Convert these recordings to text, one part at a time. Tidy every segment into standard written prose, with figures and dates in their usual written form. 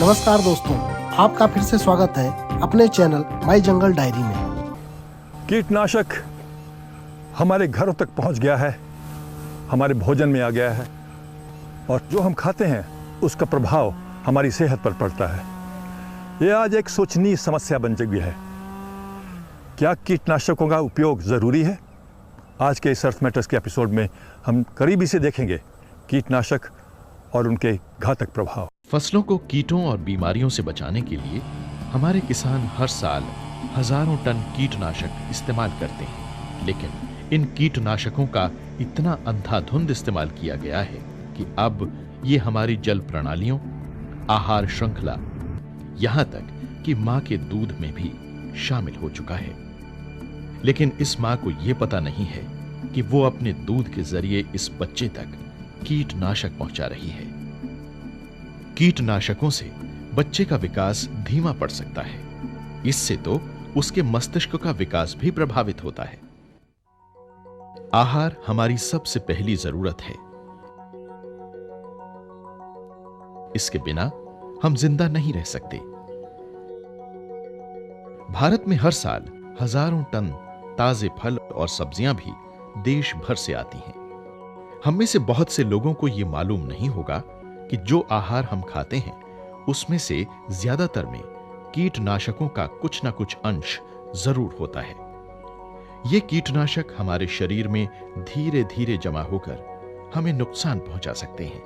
नमस्कार दोस्तों, आपका फिर से स्वागत है अपने चैनल माई जंगल डायरी में। कीटनाशक हमारे घरों तक पहुंच गया है, हमारे भोजन में आ गया है और जो हम खाते हैं उसका प्रभाव हमारी सेहत पर पड़ता है। यह आज एक सोचनीय समस्या बन चुकी है। क्या कीटनाशकों का उपयोग ज़रूरी है? आज के इस अर्थ मैटर्स के एपिसोड में हम करीबी से देखेंगे कीटनाशक और उनके घातक प्रभाव। फसलों को कीटों और बीमारियों से बचाने के लिए हमारे किसान हर साल हजारों टन कीटनाशक इस्तेमाल करते हैं, लेकिन इन कीटनाशकों का इतना अंधाधुंध इस्तेमाल किया गया है कि अब ये हमारी जल प्रणालियों, आहार श्रृंखला, यहां तक कि मां के दूध में भी शामिल हो चुका है। लेकिन इस मां को यह पता नहीं है कि वो अपने दूध के जरिए इस बच्चे तक कीटनाशक पहुंचा रही है। कीटनाशकों से बच्चे का विकास धीमा पड़ सकता है। इससे तो उसके मस्तिष्क का विकास भी प्रभावित होता है। आहार हमारी सबसे पहली जरूरत है। इसके बिना हम जिंदा नहीं रह सकते। भारत में हर साल हजारों टन ताजे फल और सब्जियां भी देश भर से आती हैं। हम में से बहुत से लोगों को यह मालूम नहीं होगा कि जो आहार हम खाते हैं उसमें से ज्यादातर में कीटनाशकों का कुछ ना कुछ अंश जरूर होता है। ये कीटनाशक हमारे शरीर में धीरे धीरे जमा होकर हमें नुकसान पहुंचा सकते हैं।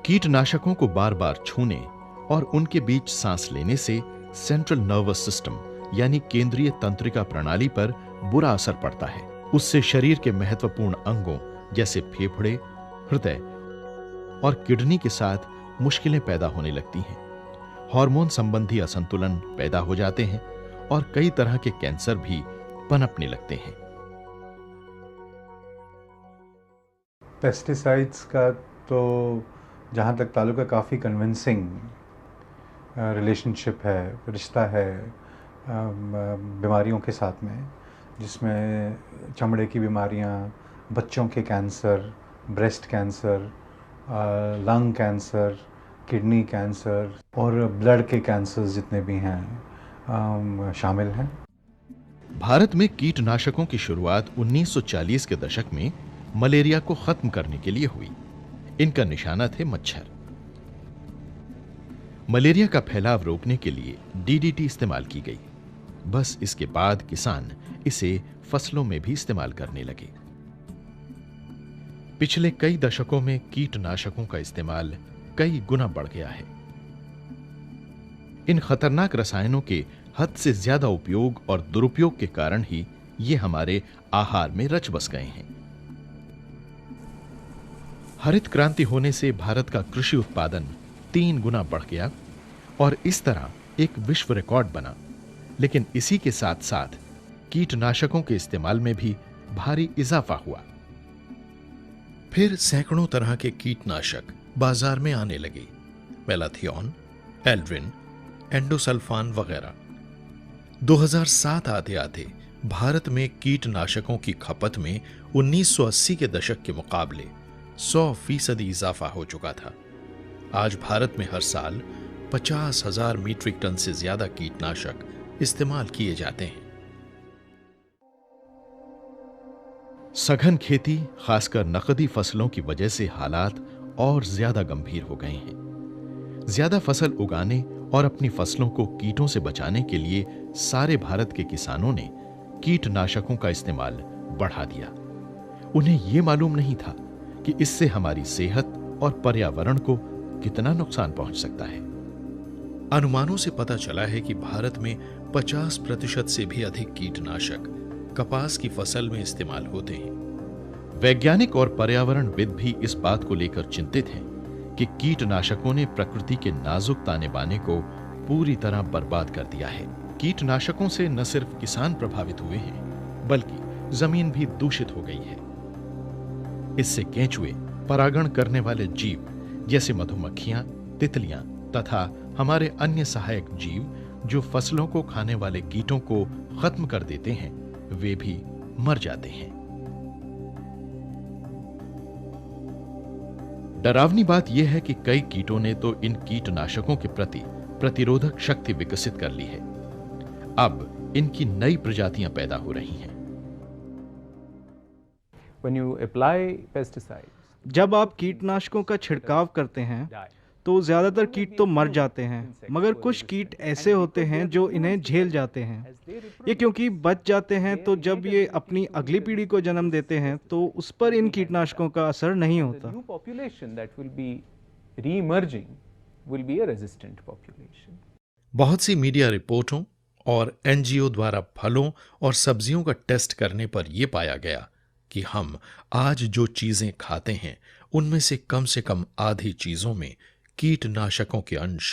कीटनाशकों को बार बार छूने और उनके बीच सांस लेने से सेंट्रल नर्वस सिस्टम यानी केंद्रीय तंत्रिका प्रणाली पर बुरा असर पड़ता है। उससे शरीर के महत्वपूर्ण अंगों जैसे फेफड़े, हृदय और किडनी के साथ मुश्किलें पैदा होने लगती हैं। हार्मोन संबंधी असंतुलन पैदा हो जाते हैं और कई तरह के कैंसर भी पनपने लगते हैं। पेस्टिसाइड्स का तो जहाँ तक ताल्लुक है, काफ़ी कन्विंसिंग रिलेशनशिप है, रिश्ता है बीमारियों के साथ में, जिसमें चमड़े की बीमारियाँ, बच्चों के cancer, breast cancer, lung cancer, kidney cancer और ब्लड के कैंसर जितने भी हैं शामिल हैं। भारत में कीटनाशकों की शुरुआत 1940 के दशक में मलेरिया को खत्म करने के लिए हुई। इनका निशाना थे मच्छर। मलेरिया का फैलाव रोकने के लिए डीडीटी इस्तेमाल की गई। बस इसके बाद किसान इसे फसलों में भी इस्तेमाल करने लगे। पिछले कई दशकों में कीटनाशकों का इस्तेमाल कई गुना बढ़ गया है। इन खतरनाक रसायनों के हद से ज्यादा उपयोग और दुरुपयोग के कारण ही ये हमारे आहार में रच बस गए हैं। हरित क्रांति होने से भारत का कृषि उत्पादन 3 गुना बढ़ गया और इस तरह एक विश्व रिकॉर्ड बना। लेकिन इसी के साथ साथ कीटनाशकों के इस्तेमाल में भी भारी इजाफा हुआ। फिर सैकड़ों तरह के कीटनाशक बाजार में आने लगे। मेलाथियोन, एल्ड्रिन, एंडोसल्फान वगैरह। 2007 आते आते भारत में कीटनाशकों की खपत में 1980 के दशक के मुकाबले 100% इजाफा हो चुका था। आज भारत में हर साल 50,000 मीट्रिक टन से ज्यादा कीटनाशक इस्तेमाल किए जाते हैं। सघन खेती, खासकर नकदी फसलों की वजह से हालात और ज्यादा गंभीर हो गए हैं। ज्यादा फसल उगाने और अपनी फसलों को कीटों से बचाने के लिए सारे भारत के किसानों ने कीटनाशकों का इस्तेमाल बढ़ा दिया। उन्हें यह मालूम नहीं था कि इससे हमारी सेहत और पर्यावरण को कितना नुकसान पहुंच सकता है। अनुमानों से पता चला है कि भारत में 50% से भी अधिक कीटनाशक कपास की फसल में इस्तेमाल होते हैं। वैज्ञानिक और पर्यावरणविद भी इस बात को लेकर चिंतित हैं कि कीटनाशकों ने प्रकृति के नाजुक ताने बाने को पूरी तरह बर्बाद कर दिया है। कीटनाशकों से न सिर्फ किसान प्रभावित हुए हैं, बल्कि जमीन भी दूषित हो गई है। इससे केंचुए, परागण करने वाले जीव जैसे मधुमक्खियां, तितलियां तथा हमारे अन्य सहायक जीव जो फसलों को खाने वाले कीटों को खत्म कर देते हैं, वे भी मर जाते हैं। डरावनी बात यह है कि कई कीटों ने तो इन कीटनाशकों के प्रति प्रतिरोधक शक्ति विकसित कर ली है। अब इनकी नई प्रजातियां पैदा हो रही हैं। When you apply pesticides, जब आप कीटनाशकों का छिड़काव करते हैं तो ज़्यादातर कीट तो मर जाते हैं, मगर कुछ कीट ऐसे होते हैं जो इन्हें झेल जाते हैं। ये क्योंकि बच जाते हैं, तो जब ये अपनी अगली पीढ़ी को जन्म देते हैं तो उस पर इन कीटनाशकों का असर नहीं the होता। new population that will be re-emerging will be a resistant population. बहुत सी मीडिया रिपोर्टों और एनजीओ द्वारा फलों और सब्जियों का टेस्ट करने पर यह पाया गया कि हम आज जो चीजें खाते हैं उनमें से कम आधी चीजों में कीटनाशकों के अंश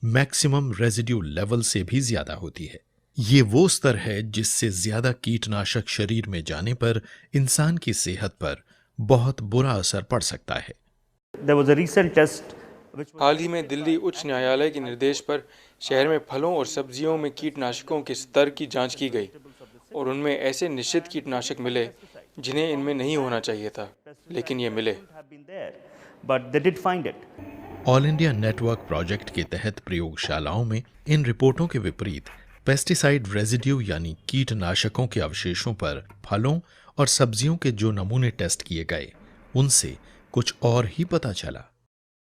मैक्सिमम रेजिड्यू लेवल से भी ज्यादा होती है। ये वो स्तर है जिससे ज्यादा कीटनाशक शरीर में जाने पर इंसान की सेहत पर बहुत बुरा असर पड़ सकता है। There was a recent test हाल ही में दिल्ली उच्च न्यायालय के निर्देश पर शहर में फलों और सब्जियों में कीटनाशकों के स्तर की जांच की गई और उनमें ऐसे निश्चित कीटनाशक मिले जिन्हें इनमें नहीं होना चाहिए था, लेकिन ये मिले। but they did find it. All India network project के तहत प्रयोगशालाओं में इन रिपोर्टों के विपरीत पेस्टिसाइड रेजिड्यू यानी कीटनाशकों के अवशेषों पर फलों और सब्जियों के जो नमूने टेस्ट किए गए उनसे कुछ और ही पता चला।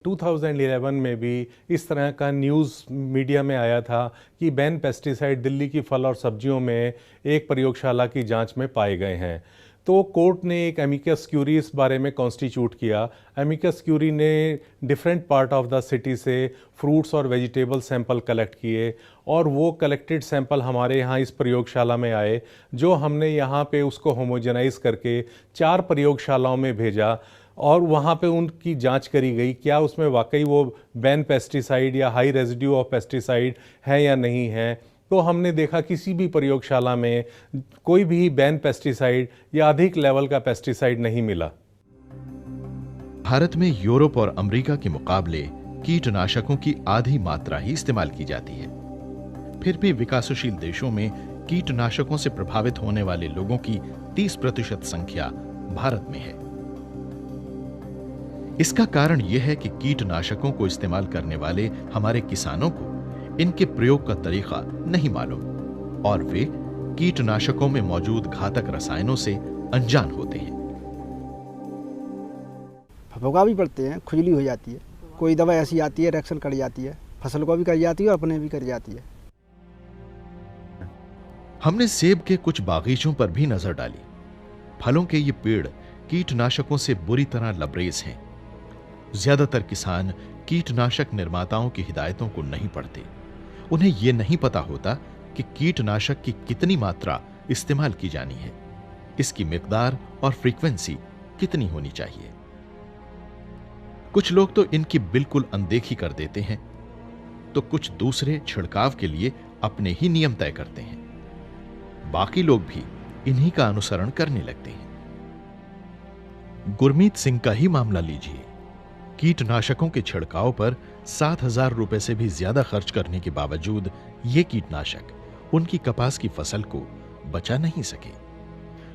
2011 में भी इस तरह का न्यूज़ मीडिया में आया था कि बैन पेस्टिसाइड दिल्ली की फल और सब्जियों में एक प्रयोगशाला की जांच में पाए गए हैं। तो कोर्ट ने एक एमिकस क्यूरी इस बारे में कॉन्स्टिट्यूट किया। एमिकस क्यूरी ने different part of the city से फ्रूट्स और वेजिटेबल सैंपल कलेक्ट किए और वो कलेक्टेड सैंपल हमारे यहाँ इस प्रयोगशाला में आए, जो हमने यहाँ पे उसको होमोजेनाइज करके 4 प्रयोगशालाओं में भेजा और वहाँ पे उनकी जांच करी गई क्या उसमें वाकई वो बैन पेस्टिसाइड या हाई रेजिड्यू ऑफ पेस्टिसाइड है या नहीं है। तो हमने देखा किसी भी प्रयोगशाला में कोई भी बैन पेस्टिसाइड या अधिक लेवल का पेस्टिसाइड नहीं मिला। भारत में यूरोप और अमेरिका के मुकाबले कीटनाशकों की आधी मात्रा ही इस्तेमाल की जाती है। फिर भी विकासशील देशों में कीटनाशकों से प्रभावित होने वाले लोगों की 30% संख्या भारत में है। इसका कारण यह है कि कीटनाशकों को इस्तेमाल करने वाले हमारे किसानों को इनके प्रयोग का तरीका नहीं मालूम और वे कीटनाशकों में मौजूद घातक रसायनों से अनजान होते हैं। फफोका भी पड़ते हैं, खुजली हो जाती है, कोई दवा ऐसी आती है रिएक्शन कर जाती है, फसल को भी कर जाती है और अपने भी कर जाती है। हमने सेब के कुछ बागीचों पर भी नजर डाली। फलों के ये पेड़ कीटनाशकों से बुरी तरह लबरेज हैं। ज्यादातर किसान कीटनाशक निर्माताओं की हिदायतों को नहीं पढ़ते। उन्हें यह नहीं पता होता कि कीटनाशक की कितनी मात्रा इस्तेमाल की जानी है, इसकी मिकदार और फ्रीक्वेंसी कितनी होनी चाहिए। कुछ लोग तो इनकी बिल्कुल अनदेखी कर देते हैं, तो कुछ दूसरे छिड़काव के लिए अपने ही नियम तय करते हैं। बाकी लोग भी इन्हीं का अनुसरण करने लगते हैं। गुरमीत सिंह का ही मामला लीजिए। कीटनाशकों के छिड़काव पर 7,000 रुपए से भी ज्यादा खर्च करने के बावजूद ये कीटनाशक उनकी कपास की फसल को बचा नहीं सके।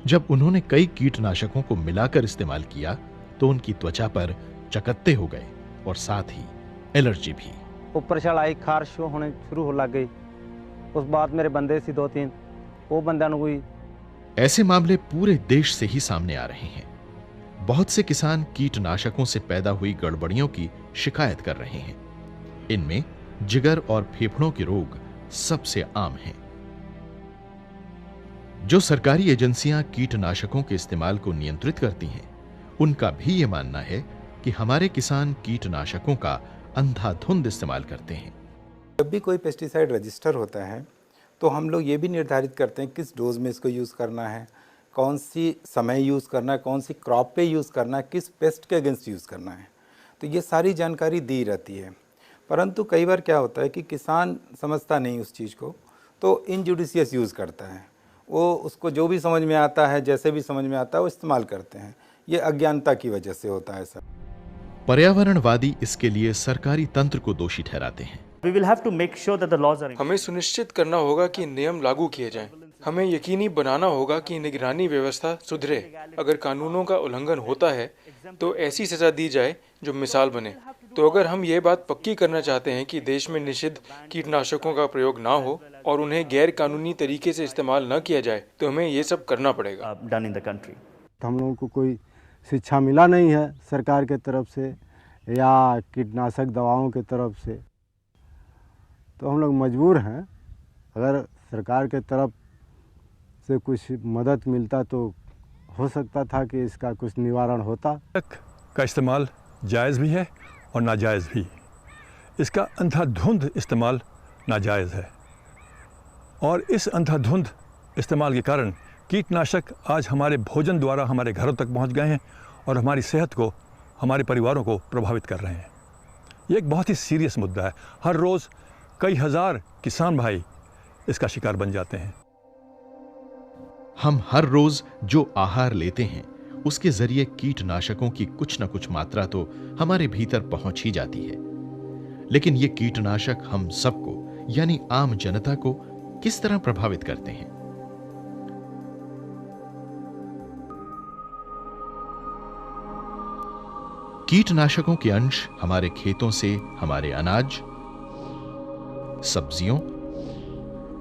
जब उन्होंने कई कीटनाशकों को मिलाकर इस्तेमाल किया तो उनकी त्वचा पर चकत्ते हो गए और साथ ही एलर्जी भी। ऊपर चढ़ाई खारिश होने शुरू हो लग गई। उस बाद मेरे बंदे सी 2-3 वो बंदा ने कोई। ऐसे मामले पूरे देश से ही सामने आ रहे हैं। बहुत से किसान कीटनाशकों से पैदा हुई गड़बड़ियों की शिकायत कर रहे हैं। इनमें जिगर और फेफड़ों के रोग सबसे आम हैं। जो सरकारी एजेंसियां कीटनाशकों के इस्तेमाल को नियंत्रित करती हैं, उनका भी यह मानना है कि हमारे किसान कीटनाशकों का अंधाधुंध इस्तेमाल करते हैं। जब भी कोई पेस्टिसाइड रजिस्टर होता है तो हम लोग ये भी निर्धारित करते हैं किस डोज में इसको यूज़ करना है, कौन सी समय यूज़ करना है, कौन सी क्रॉप पे यूज़ करना है, किस पेस्ट के अगेंस्ट यूज़ करना है। तो ये सारी जानकारी दी रहती है। परंतु कई बार क्या होता है कि किसान समझता नहीं उस चीज़ को, तो इनजुडिशियस यूज़ करता है। वो उसको जो भी समझ में आता है, जैसे भी समझ में आता है वो इस्तेमाल करते हैं। ये अज्ञानता की वजह से होता है सर। पर्यावरणवादी इसके लिए सरकारी तंत्र को दोषी ठहराते हैं। We will have to make sure that the laws are. हमें सुनिश्चित करना होगा कि नियम लागू किए जाएं। हमें यकीनी बनाना होगा कि निगरानी व्यवस्था सुधरे। अगर कानूनों का उल्लंघन होता है तो ऐसी सज़ा दी जाए जो मिसाल बने। तो अगर हम ये बात पक्की करना चाहते हैं कि देश में निषिद्ध कीटनाशकों का प्रयोग ना हो और उन्हें गैर कानूनी तरीके से इस्तेमाल न किया जाए, तो हमें ये सब करना पड़ेगा। Done in the country. हम लोगों को कोई शिक्षा मिला नहीं है सरकार के तरफ से या कीटनाशक दवाओं के तरफ से, तो हम लोग मजबूर हैं। अगर सरकार के तरफ से कुछ मदद मिलता तो हो सकता था कि इसका कुछ निवारण होता। का इस्तेमाल जायज़ भी है और नाजायज़ भी। इसका अंधाधुंध इस्तेमाल नाजायज़ है और इस अंधाधुंध इस्तेमाल के कारण कीटनाशक आज हमारे भोजन द्वारा हमारे घरों तक पहुंच गए हैं और हमारी सेहत को, हमारे परिवारों को प्रभावित कर रहे हैं। ये एक बहुत ही सीरियस मुद्दा है। हर रोज़ कई हजार किसान भाई इसका शिकार बन जाते हैं। हम हर रोज जो आहार लेते हैं उसके जरिए कीटनाशकों की कुछ न कुछ मात्रा तो हमारे भीतर पहुंच ही जाती है, लेकिन ये कीटनाशक हम सबको यानी आम जनता को किस तरह प्रभावित करते हैं? कीटनाशकों के अंश हमारे खेतों से हमारे अनाज, सब्जियों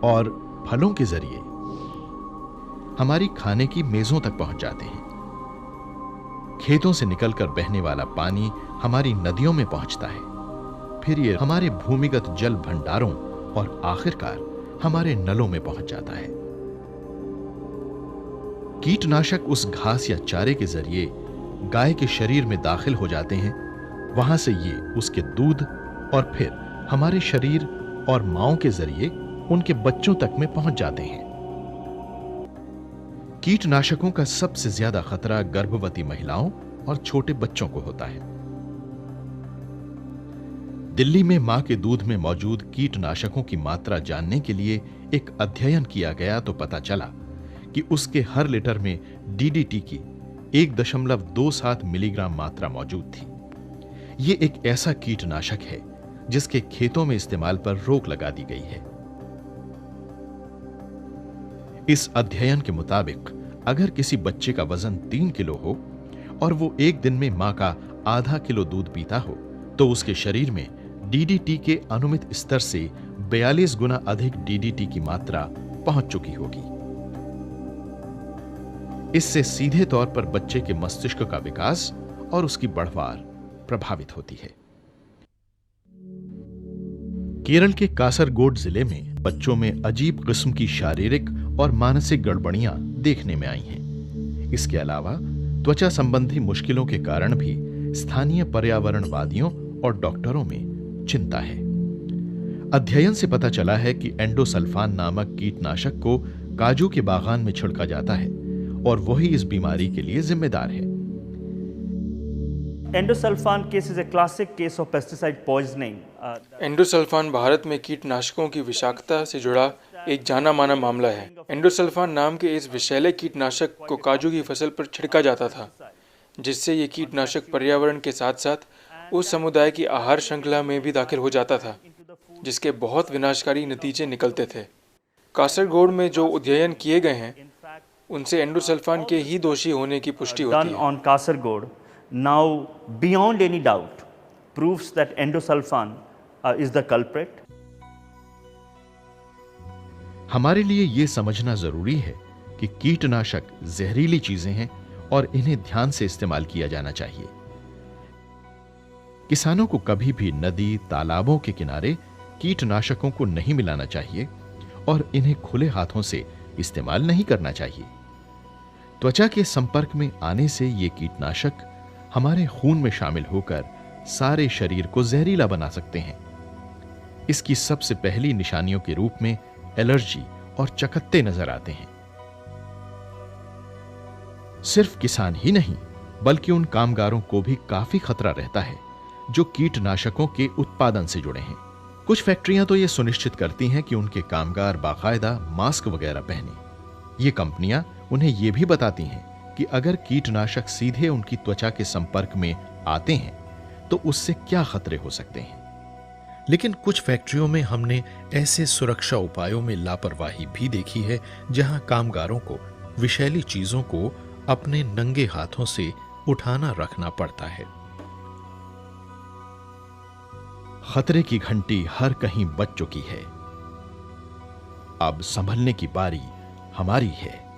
और फलों के जरिए हमारी खाने की मेजों तक पहुंच जाते हैं। खेतों से निकलकर बहने वाला पानी हमारी नदियों में पहुंचता है, फिर ये हमारे भूमिगत जल भंडारों और आखिरकार हमारे नलों में पहुंच जाता है। कीटनाशक उस घास या चारे के जरिए गाय के शरीर में दाखिल हो जाते हैं, वहां से ये उसके दूध और फिर हमारे शरीर और मांओं के जरिए उनके बच्चों तक में पहुंच जाते हैं। कीटनाशकों का सबसे ज्यादा खतरा गर्भवती महिलाओं और छोटे बच्चों को होता है। दिल्ली में मां के दूध में मौजूद कीटनाशकों की मात्रा जानने के लिए एक अध्ययन किया गया तो पता चला कि उसके हर लीटर में डीडीटी की 1.27 मिलीग्राम मात्रा मौजूद थी। यह एक ऐसा कीटनाशक है जिसके खेतों में इस्तेमाल पर रोक लगा दी गई है। इस अध्ययन के मुताबिक अगर किसी बच्चे का वजन 3 किलो हो और वो एक दिन में मां का आधा किलो दूध पीता हो, तो उसके शरीर में डीडीटी के अनुमित स्तर से 42 गुना अधिक डीडीटी की मात्रा पहुंच चुकी होगी। इससे सीधे तौर पर बच्चे के मस्तिष्क का विकास और उसकी बढ़वार प्रभावित होती है। केरल के कासरगोड जिले में बच्चों में अजीब किस्म की शारीरिक और मानसिक गड़बड़ियां देखने में आई हैं। इसके अलावा त्वचा संबंधी मुश्किलों के कारण भी स्थानीय पर्यावरणवादियों और डॉक्टरों में चिंता है। अध्ययन से पता चला है कि एंडोसल्फान नामक कीटनाशक को काजू के बागान में छिड़का जाता है और वही इस बीमारी के लिए जिम्मेदार है। Endosulfan case is a classic case of pesticide poisoning. Endosulfan Bharat में कीटनाशकों की विषाक्तता से जुड़ा एक जाना माना मामला है। एंडोसल्फान नाम के इस विषैले कीटनाशक को काजू की फसल पर छिड़का जाता था, जिससे ये कीटनाशक पर्यावरण के साथ साथ उस समुदाय की आहार श्रृंखला में भी दाखिल हो जाता था, जिसके बहुत विनाशकारी नतीजे निकलते थे। कासरगोड में जो अध्ययन किए गए हैं उनसे एंडोसल्फान के ही दोषी होने की पुष्टि होती है। On Kasaragod now beyond any doubt proves that endosulfan is the culprit. हमारे लिए यह समझना जरूरी है कि कीटनाशक जहरीली चीजें हैं और इन्हें ध्यान से इस्तेमाल किया जाना चाहिए। किसानों को कभी भी नदी, तालाबों के किनारे कीटनाशकों को नहीं मिलाना चाहिए और इन्हें खुले हाथों से इस्तेमाल नहीं करना चाहिए। त्वचा के संपर्क में आने से ये कीटनाशक हमारे खून में शामिल होकर सारे शरीर को जहरीला बना सकते हैं। इसकी सबसे पहली निशानियों के रूप में एलर्जी और चकत्ते नजर आते हैं। सिर्फ किसान ही नहीं बल्कि उन कामगारों को भी काफी खतरा रहता है जो कीटनाशकों के उत्पादन से जुड़े हैं। कुछ फैक्ट्रियां तो यह सुनिश्चित करती हैं कि उनके कामगार बाकायदा मास्क वगैरह पहने। ये कंपनियां उन्हें यह भी बताती हैं कि अगर कीटनाशक सीधे उनकी त्वचा के संपर्क में आते हैं तो उससे क्या खतरे हो सकते हैं। लेकिन कुछ फैक्ट्रियों में हमने ऐसे सुरक्षा उपायों में लापरवाही भी देखी है जहां कामगारों को विषैली चीजों को अपने नंगे हाथों से उठाना रखना पड़ता है। खतरे की घंटी हर कहीं बज चुकी है। अब संभलने की बारी हमारी है।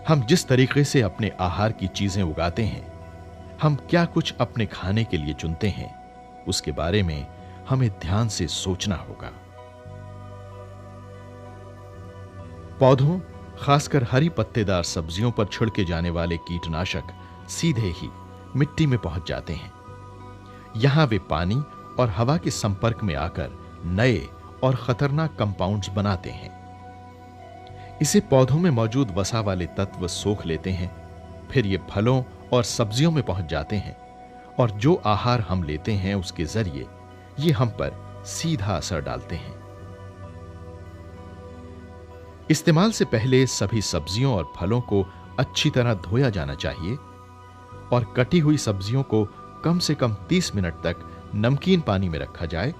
हम जिस तरीके से अपने आहार की चीजें उगाते हैं, हम क्या कुछ अपने खाने के लिए चुनते हैं, उसके बारे में हमें ध्यान से सोचना होगा। पौधों, खासकर हरी पत्तेदार सब्जियों पर छिड़के जाने वाले कीटनाशक सीधे ही मिट्टी में पहुंच जाते हैं। यहां वे पानी और हवा के संपर्क में आकर नए और खतरनाक कंपाउंड्स बनाते हैं। इसे पौधों में मौजूद वसा वाले तत्व सोख लेते हैं, फिर ये फलों और सब्जियों में पहुंच जाते हैं और जो आहार हम लेते हैं उसके जरिए ये हम पर सीधा असर डालते हैं। इस्तेमाल से पहले सभी सब्जियों और फलों को अच्छी तरह धोया जाना चाहिए और कटी हुई सब्जियों को कम से कम 30 मिनट तक नमकीन पानी में रखा जाए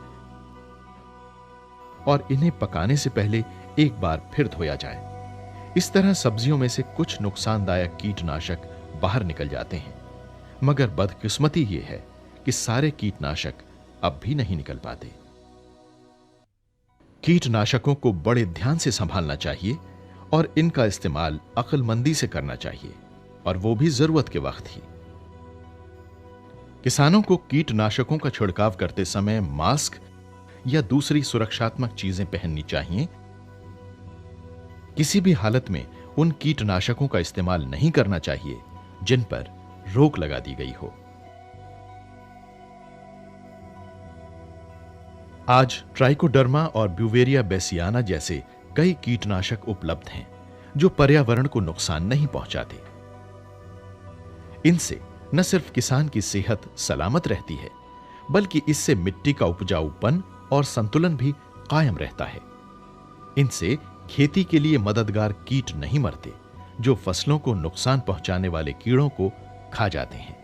और इन्हें पकाने से पहले एक बार फिर धोया जाए। इस तरह सब्जियों में से कुछ नुकसानदायक कीटनाशक बाहर निकल जाते हैं, मगर बदकिस्मती यह है कि सारे कीटनाशक अब भी नहीं निकल पाते। कीटनाशकों को बड़े ध्यान से संभालना चाहिए और इनका इस्तेमाल अक्लमंदी से करना चाहिए, और वो भी जरूरत के वक्त ही। किसानों को कीटनाशकों का छिड़काव करते समय मास्क या दूसरी सुरक्षात्मक चीजें पहननी चाहिए। किसी भी हालत में उन कीटनाशकों का इस्तेमाल नहीं करना चाहिए जिन पर रोक लगा दी गई हो। आज ट्राइकोडर्मा और ब्यूवेरिया बेसियाना जैसे कई कीटनाशक उपलब्ध हैं जो पर्यावरण को नुकसान नहीं पहुंचाते। इनसे न सिर्फ किसान की सेहत सलामत रहती है, बल्कि इससे मिट्टी का उपजाऊपन और संतुलन भी कायम रहता है। इनसे खेती के लिए मददगार कीट नहीं मरते जो फसलों को नुकसान पहुंचाने वाले कीड़ों को खा जाते हैं।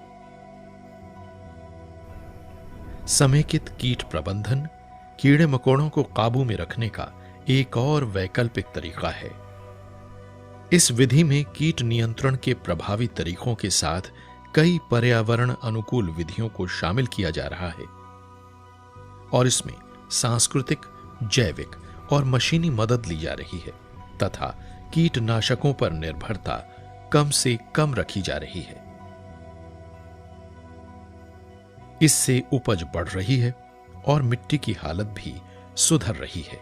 समेकित कीट प्रबंधन कीड़े मकोड़ों को काबू में रखने का एक और वैकल्पिक तरीका है। इस विधि में कीट नियंत्रण के प्रभावी तरीकों के साथ कई पर्यावरण अनुकूल विधियों को शामिल किया जा रहा है और इसमें सांस्कृतिक, जैविक और मशीनी मदद ली जा रही है तथा कीटनाशकों पर निर्भरता कम से कम रखी जा रही है। इससे उपज बढ़ रही है और मिट्टी की हालत भी सुधर रही है।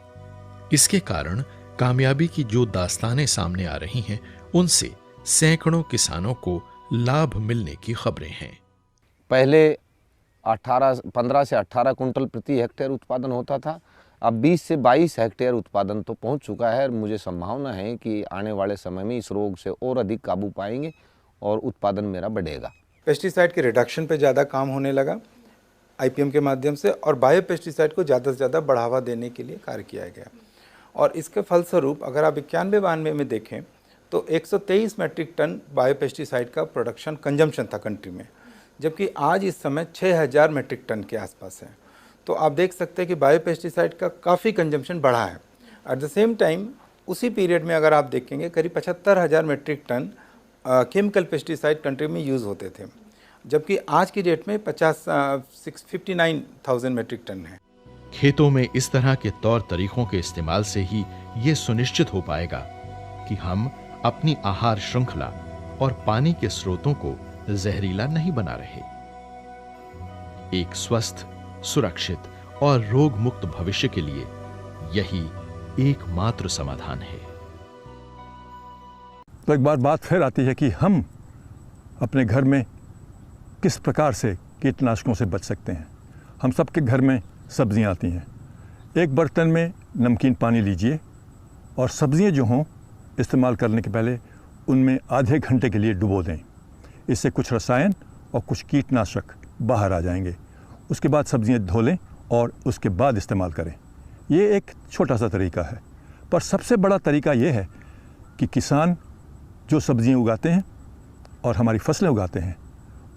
इसके कारण कामयाबी की जो दास्तानें सामने आ रही हैं, उनसे सैकड़ों किसानों को लाभ मिलने की खबरें हैं। पहले 15 से 18 कुंटल प्रति हेक्टेयर उत्पादन होता था। अब 20 से 22 हेक्टेयर उत्पादन तो पहुंच चुका है और मुझे संभावना है कि आने वाले समय में इस रोग से और अधिक काबू पाएंगे और उत्पादन मेरा बढ़ेगा। पेस्टिसाइड के रिडक्शन पे ज़्यादा काम होने लगा आईपीएम के माध्यम से, और बायो पेस्टिसाइड को ज़्यादा से ज़्यादा बढ़ावा देने के लिए कार्य किया गया। और इसके फलस्वरूप अगर आप 91-92 में देखें तो 123 मैट्रिक टन बायो पेस्टिसाइड का प्रोडक्शन कंजम्पशन था कंट्री में, जबकि आज इस समय 6000 मैट्रिक टन के आसपास है। तो आप देख सकते हैं कि बायो पेस्टिसाइड का काफ़ी कंजम्पशन बढ़ा है। एट द सेम टाइम उसी पीरियड में अगर आप देखेंगे करीब 75,000 metric tonne chemical pesticide country में यूज़ होते थे, जबकि आज की डेट में 59,000 मैट्रिक टन है। खेतों में इस तरह के तौर तरीकों के इस्तेमाल से ही ये सुनिश्चित हो पाएगा कि हम अपनी आहार श्रृंखला और पानी के स्रोतों को जहरीला नहीं बना रहे। एक स्वस्थ, सुरक्षित और रोग मुक्त भविष्य के लिए यही एकमात्र समाधान है। तो एक बार बात फिर आती है कि हम अपने घर में किस प्रकार से कीटनाशकों से बच सकते हैं। हम सबके घर में सब्जियां आती हैं। एक बर्तन में नमकीन पानी लीजिए और सब्जियां जो हों इस्तेमाल करने के पहले उनमें आधे घंटे के लिए डुबो दें। इससे कुछ रसायन और कुछ कीटनाशक बाहर आ जाएंगे। उसके बाद सब्जियां धो लें और उसके बाद इस्तेमाल करें। ये एक छोटा सा तरीका है, पर सबसे बड़ा तरीका ये है कि किसान जो सब्जियां उगाते हैं और हमारी फसलें उगाते हैं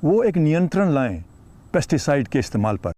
वो एक नियंत्रण लाएं पेस्टिसाइड के इस्तेमाल पर।